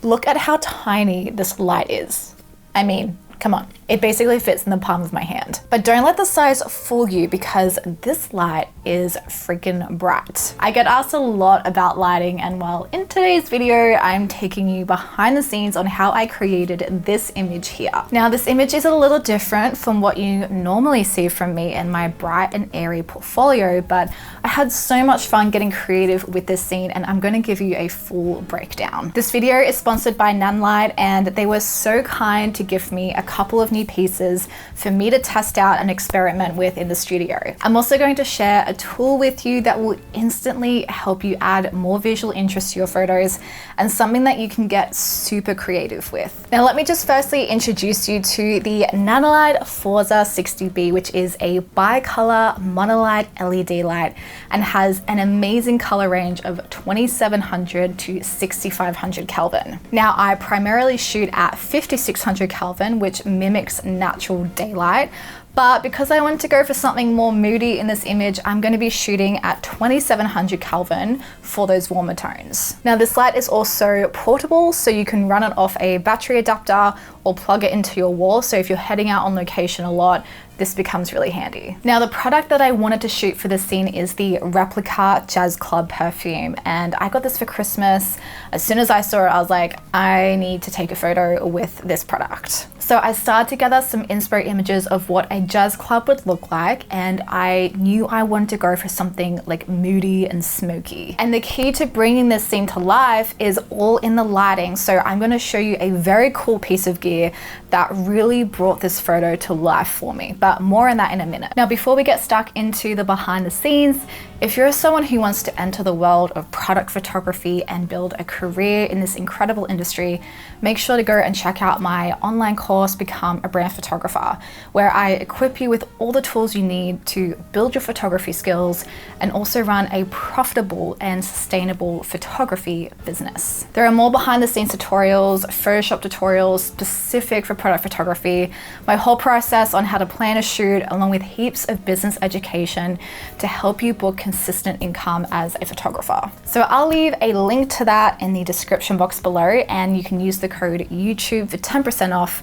look at how tiny this light is. I mean, come on. It basically fits in the palm of my hand. But don't let the size fool you because this light is freaking bright. I get asked a lot about lighting, and well, in today's video, I'm taking you behind the scenes on how I created this image here. Now, this image is a little different from what you normally see from me in my bright and airy portfolio, but I had so much fun getting creative with this scene, and I'm gonna give you a full breakdown. This video is sponsored by Nanlite, and they were so kind to give me a couple of new pieces for me to test out and experiment with in the studio. I'm also going to share a tool with you that will instantly help you add more visual interest to your photos and something that you can get super creative with. Now, let me just firstly introduce you to the Nanlite Forza 60B, which is a bi-color monolight LED light and has an amazing color range of 2700 to 6500 Kelvin. Now, I primarily shoot at 5600 Kelvin, which mimics natural daylight, but because I wanted to go for something more moody in this image, I'm going to be shooting at 2700 Kelvin for those warmer tones. Now, this light is also portable, so you can run it off a battery adapter or plug it into your wall. So if you're heading out on location a lot, this becomes really handy. Now, the product that I wanted to shoot for this scene is the replica Jazz Club perfume, and I got this for Christmas. As soon as I saw it, I was like, I need to take a photo with this product. So I started to gather some inspo images of what a jazz club would look like, and I knew I wanted to go for something like moody and smoky. And the key to bringing this scene to life is all in the lighting. So I'm going to show you a very cool piece of gear that really brought this photo to life for me, but more on that in a minute. Now, before we get stuck into the behind the scenes, if you're someone who wants to enter the world of product photography and build a career in this incredible industry, make sure to go and check out my online course, Become a Brand Photographer, where I equip you with all the tools you need to build your photography skills and also run a profitable and sustainable photography business. There are more behind the scenes tutorials, Photoshop tutorials specific for product photography, my whole process on how to plan a shoot, along with heaps of business education to help you book consistent income as a photographer. So I'll leave a link to that in the description box below, and you can use the code YouTube for 10% off.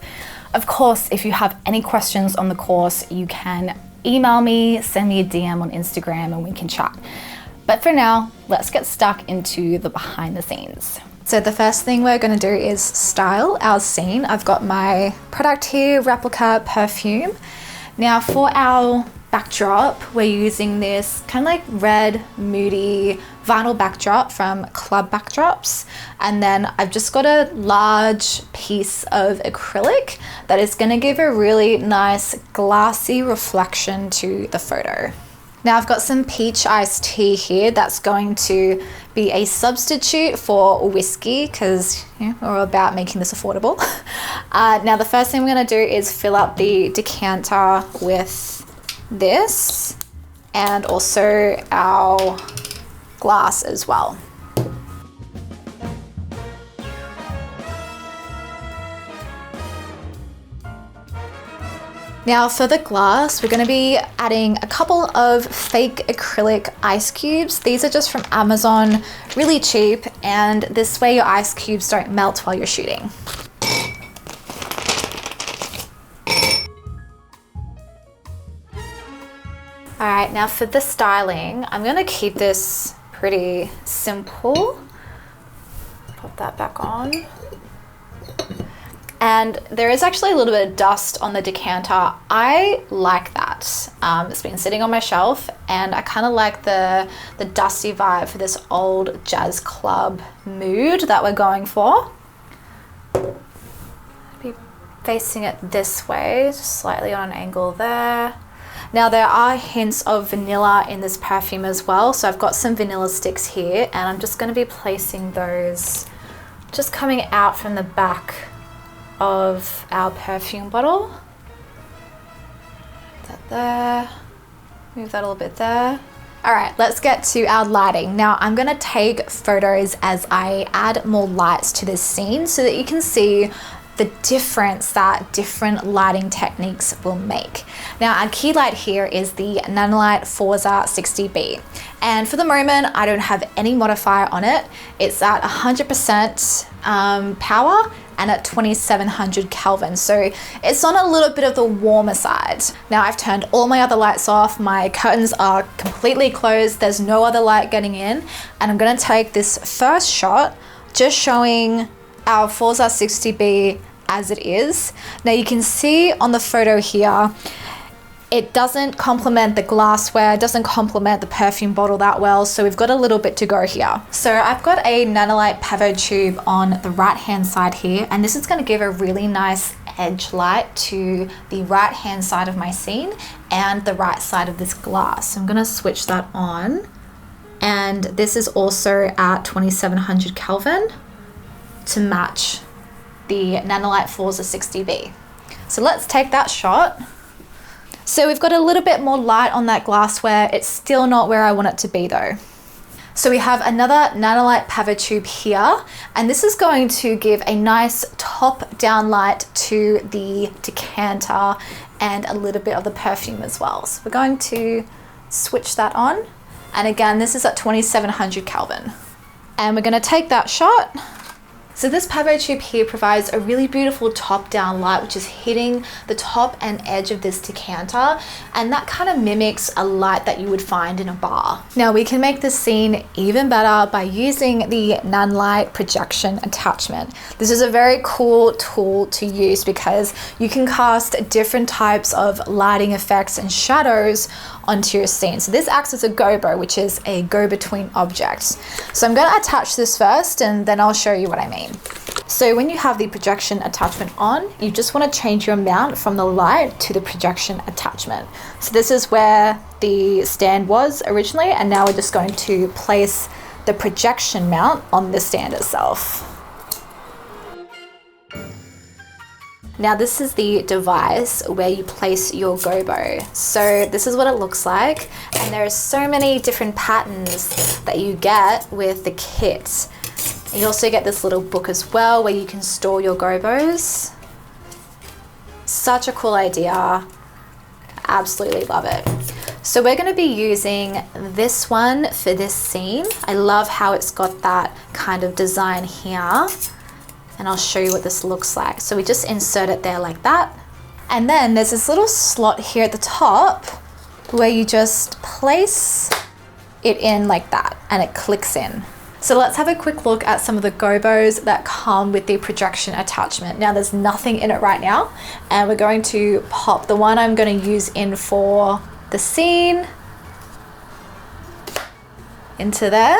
Of course, if you have any questions on the course, you can email me, send me a DM on Instagram, and we can chat. But for now, let's get stuck into the behind the scenes. So the first thing we're going to do is style our scene. I've got my product here, replica perfume. Now, for our backdrop, we're using this kind of like red, moody vinyl backdrop from Club Backdrops. And then I've just got a large piece of acrylic that is going to give a really nice glassy reflection to the photo. Now, I've got some peach iced tea here that's going to be a substitute for whiskey because we're about making this affordable. Now, the first thing we're going to do is fill up the decanter with this and also our glass as well. Now for the glass, we're going to be adding a couple of fake acrylic ice cubes. These are just from Amazon, really cheap, and this way your ice cubes don't melt while you're shooting. All right, now for the styling, I'm going to keep this pretty simple. Put that back on. And there is actually a little bit of dust on the decanter. I like that. It's been sitting on my shelf, and I kind of like the dusty vibe for this old jazz club mood that we're going for. Be facing it this way, just slightly on an angle there. Now, there are hints of vanilla in this perfume as well, so I've got some vanilla sticks here, and I'm just going to be placing those just coming out from the back of our perfume bottle. Put that there, move that a little bit there. All right, let's get to our lighting. Now, I'm gonna take photos as I add more lights to this scene so that you can see the difference that different lighting techniques will make. Now, our key light here is the Nanlite Forza 60B, And for the moment, I don't have any modifier on it. It's at 100% power and at 2700 Kelvin. So it's on a little bit of the warmer side. Now I've turned all my other lights off. My curtains are completely closed. There's no other light getting in. And I'm gonna take this first shot, just showing our Forza 60B as it is. Now you can see on the photo here, it doesn't complement the glassware, doesn't complement the perfume bottle that well, so we've got a little bit to go here. So I've got a Nanlite PavoTube on the right hand side here, and this is gonna give a really nice edge light to the right hand side of my scene and the right side of this glass. So I'm gonna switch that on, and this is also at 2700 Kelvin to match the Nanlite Forza 60B. So let's take that shot. So we've got a little bit more light on that glassware. It's still not where I want it to be though. So we have another Nanlite PavoTube here, and this is going to give a nice top down light to the decanter and a little bit of the perfume as well. So we're going to switch that on. And again, this is at 2700 Kelvin. And we're gonna take that shot. So this PavoTube here provides a really beautiful top-down light, which is hitting the top and edge of this decanter, and that kind of mimics a light that you would find in a bar. Now we can make this scene even better by using the Nanlite projection attachment. This is a very cool tool to use because you can cast different types of lighting effects and shadows onto your scene. So this acts as a gobo, which is a go-between object. So I'm gonna attach this first and then I'll show you what I mean. So when you have the projection attachment on, you just want to change your mount from the light to the projection attachment. So this is where the stand was originally, and now we're just going to place the projection mount on the stand itself. Now this is the device where you place your gobo. So this is what it looks like, and there are so many different patterns that you get with the kit. You also get this little book as well where you can store your gobos. Such a cool idea. Absolutely love it. So we're going to be using this one for this scene. I love how it's got that kind of design here. And I'll show you what this looks like. So we just insert it there like that. And then there's this little slot here at the top where you just place it in like that and it clicks in. So let's have a quick look at some of the gobos that come with the projection attachment. Now there's nothing in it right now, and we're going to pop the one I'm going to use in for the scene into there.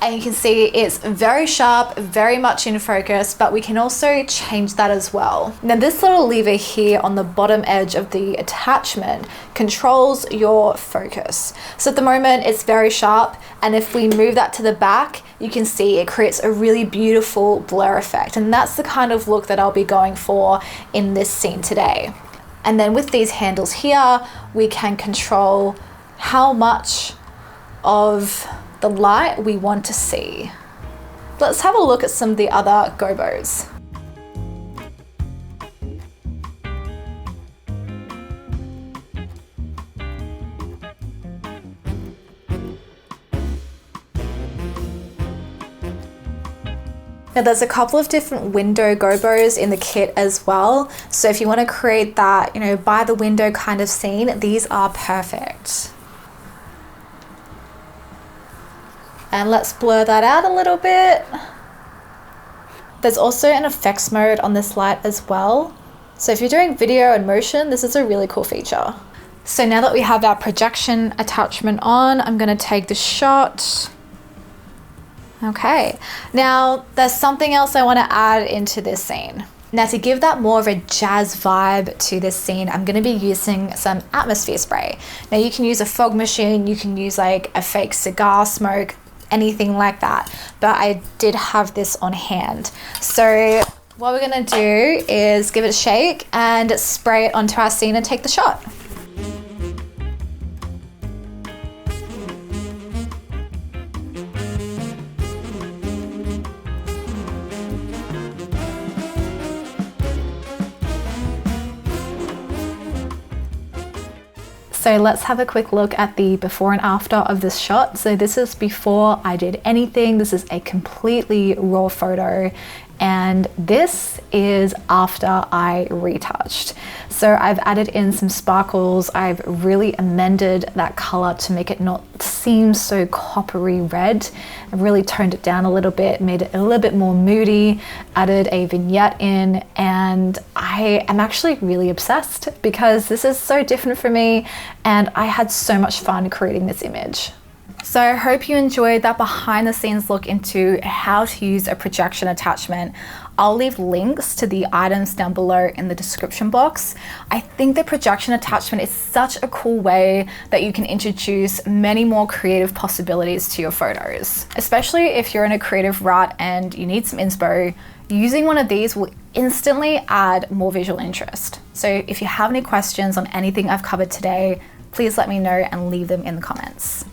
And you can see it's very sharp, very much in focus, but we can also change that as well. Now this little lever here on the bottom edge of the attachment controls your focus. So at the moment it's very sharp, and if we move that to the back, you can see it creates a really beautiful blur effect. And that's the kind of look that I'll be going for in this scene today. And then with these handles here, we can control how much of the light we want to see. Let's have a look at some of the other gobos. Now there's a couple of different window gobos in the kit as well. So if you want to create that, by the window kind of scene, these are perfect. And let's blur that out a little bit. There's also an effects mode on this light as well. So if you're doing video and motion, this is a really cool feature. So now that we have our projection attachment on, I'm gonna take the shot. Okay, now there's something else I wanna add into this scene. Now to give that more of a jazz vibe to this scene, I'm gonna be using some atmosphere spray. Now you can use a fog machine, you can use like a fake cigar smoke, anything like that, but I did have this on hand. So what we're gonna do is give it a shake and spray it onto our scene and take the shot. So let's have a quick look at the before and after of this shot. So this is before I did anything. This is a completely raw photo. And this is after I retouched. So I've added in some sparkles. I've really amended that color to make it not seem so coppery red. I've really toned it down a little bit, made it a little bit more moody, added a vignette in, and I am actually really obsessed because this is so different for me and I had so much fun creating this image. So I hope you enjoyed that behind the scenes look into how to use a projection attachment. I'll leave links to the items down below in the description box. I think the projection attachment is such a cool way that you can introduce many more creative possibilities to your photos. Especially if you're in a creative rut and you need some inspo, using one of these will instantly add more visual interest. So if you have any questions on anything I've covered today, please let me know and leave them in the comments.